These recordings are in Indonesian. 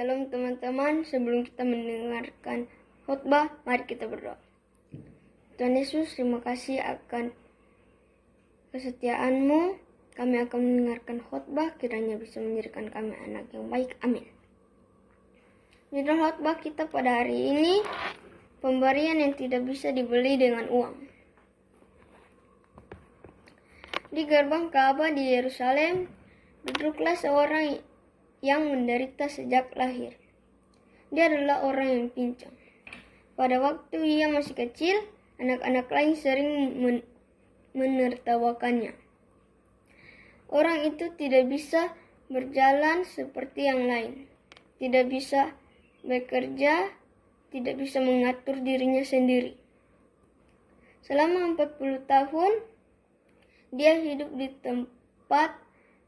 Shalom teman-teman, sebelum kita mendengarkan khotbah, mari kita berdoa. Tuhan Yesus, terima kasih akan kesetiaan-Mu. Kami akan mendengarkan khotbah, kiranya bisa menjadikan kami anak yang baik. Amin. Judul khotbah kita pada hari ini, pemberian yang tidak bisa dibeli dengan uang. Di gerbang Ka'bah di Yerusalem, duduklah seorang yang menderita sejak lahir. Dia adalah orang yang pincang. Pada waktu ia masih kecil, anak-anak lain sering menertawakannya. Orang itu tidak bisa berjalan seperti yang lain, tidak bisa bekerja, tidak bisa mengatur dirinya sendiri. Selama 40 tahun, dia hidup di tempat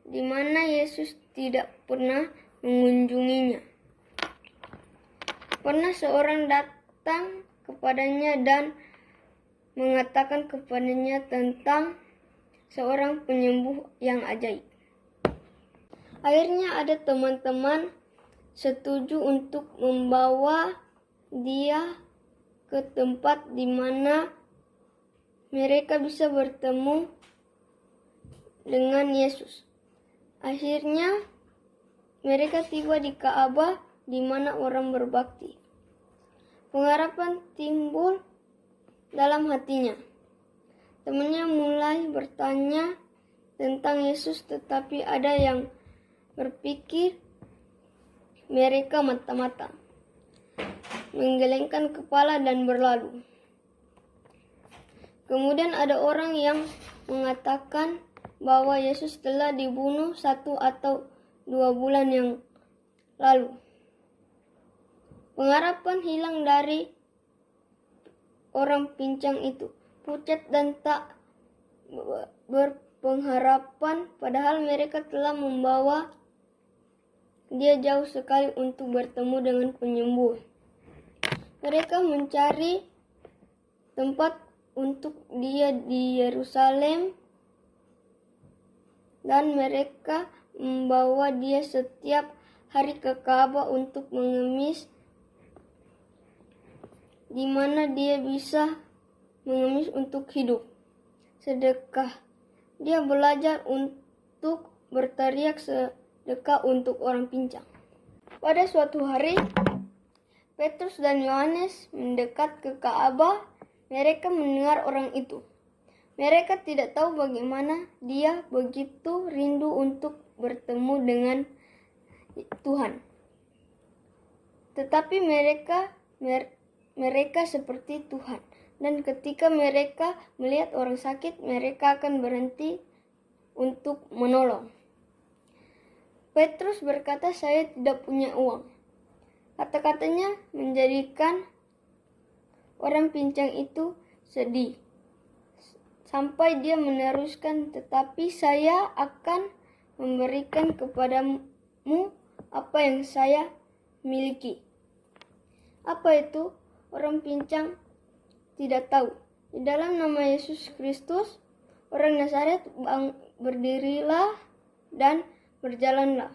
di mana Yesus tidak pernah mengunjunginya. Pernah seorang datang kepadanya dan mengatakan kepadanya tentang seorang penyembuh yang ajaib. Akhirnya ada teman-teman setuju untuk membawa dia ke tempat di mana mereka bisa bertemu dengan Yesus. Akhirnya mereka tiba di Ka'bah di mana orang berbakti. Pengharapan timbul dalam hatinya. Temannya mulai bertanya tentang Yesus, tetapi ada yang berpikir mereka mata-mata, menggelengkan kepala dan berlalu. Kemudian ada orang yang mengatakan bahwa Yesus telah dibunuh 1 atau 2 bulan yang lalu. Pengharapan hilang dari orang pincang itu, pucat dan tak berpengharapan, padahal mereka telah membawa dia jauh sekali untuk bertemu dengan penyembuh. Mereka mencari tempat untuk dia di Yerusalem, dan mereka membawa dia setiap hari ke Ka'bah untuk mengemis, di mana dia bisa mengemis untuk hidup. Sedekah. Dia belajar untuk berteriak sedekah untuk orang pincang. Pada suatu hari, Petrus dan Yohanes mendekat ke Ka'bah. Mereka mendengar orang itu. Mereka tidak tahu bagaimana dia begitu rindu untuk bertemu dengan Tuhan. Tetapi mereka seperti Tuhan. Dan ketika mereka melihat orang sakit, mereka akan berhenti untuk menolong. Petrus berkata, "Saya tidak punya uang." Kata-katanya menjadikan orang pincang itu sedih. Sampai dia meneruskan, "Tetapi saya akan memberikan kepadamu apa yang saya miliki." Apa itu? Orang pincang tidak tahu. Di dalam nama Yesus Kristus, orang Nazaret, berdirilah dan berjalanlah.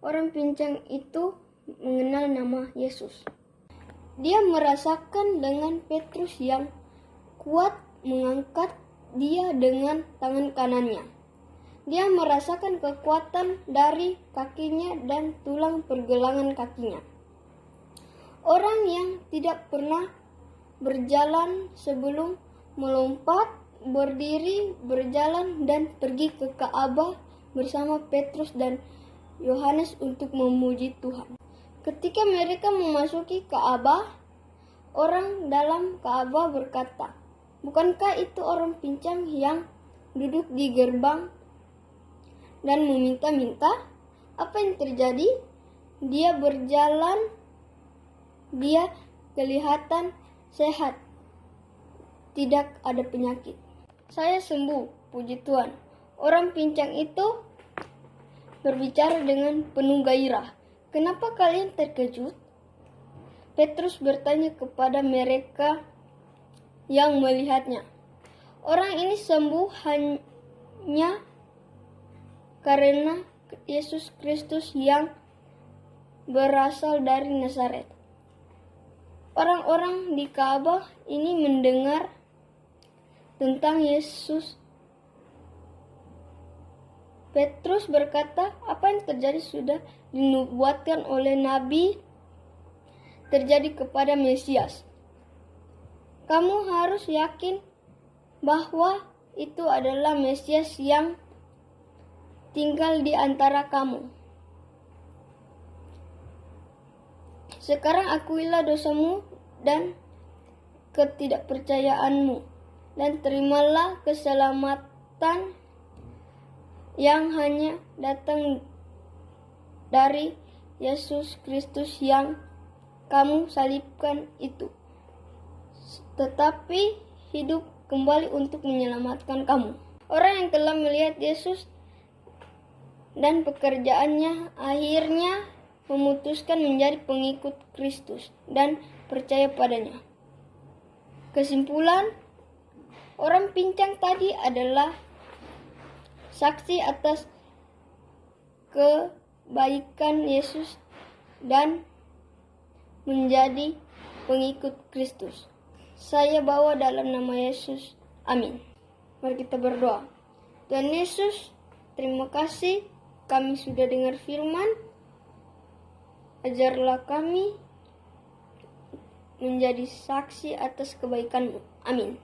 Orang pincang itu mengenal nama Yesus. Dia merasakan dengan Petrus yang kuat mengangkat dia dengan tangan kanannya. Dia merasakan kekuatan dari kakinya dan tulang pergelangan kakinya. Orang yang tidak pernah berjalan sebelum melompat, berdiri, berjalan, dan pergi ke Ka'bah bersama Petrus dan Yohanes untuk memuji Tuhan. Ketika mereka memasuki Ka'bah, orang dalam Ka'bah berkata, "Bukankah itu orang pincang yang duduk di gerbang dan meminta-minta? Apa yang terjadi? Dia berjalan, dia kelihatan sehat, tidak ada penyakit." "Saya sembuh, puji Tuhan." Orang pincang itu berbicara dengan penuh gairah. "Kenapa kalian terkejut?" Petrus bertanya kepada mereka yang melihatnya. "Orang ini sembuh hanya karena Yesus Kristus yang berasal dari Nazaret. Orang-orang di Ka'bah ini mendengar tentang Yesus. Petrus berkata, apa yang terjadi sudah dinubuatkan oleh Nabi terjadi kepada Mesias. Kamu harus yakin bahwa itu adalah Mesias yang tinggal di antara kamu. Sekarang akuilah dosamu dan ketidakpercayaanmu, dan terimalah keselamatan yang hanya datang dari Yesus Kristus yang kamu salibkan itu, tetapi hidup kembali untuk menyelamatkan kamu. Orang yang telah melihat Yesus dan pekerjaannya akhirnya memutuskan menjadi pengikut Kristus dan percaya padanya. Kesimpulan, orang pincang tadi adalah saksi atas kebaikan Yesus dan menjadi pengikut Kristus. Saya bawa dalam nama Yesus. Amin. Mari kita berdoa. Tuhan Yesus, terima kasih kami sudah dengar firman. Ajarlah kami menjadi saksi atas kebaikan-Mu. Amin.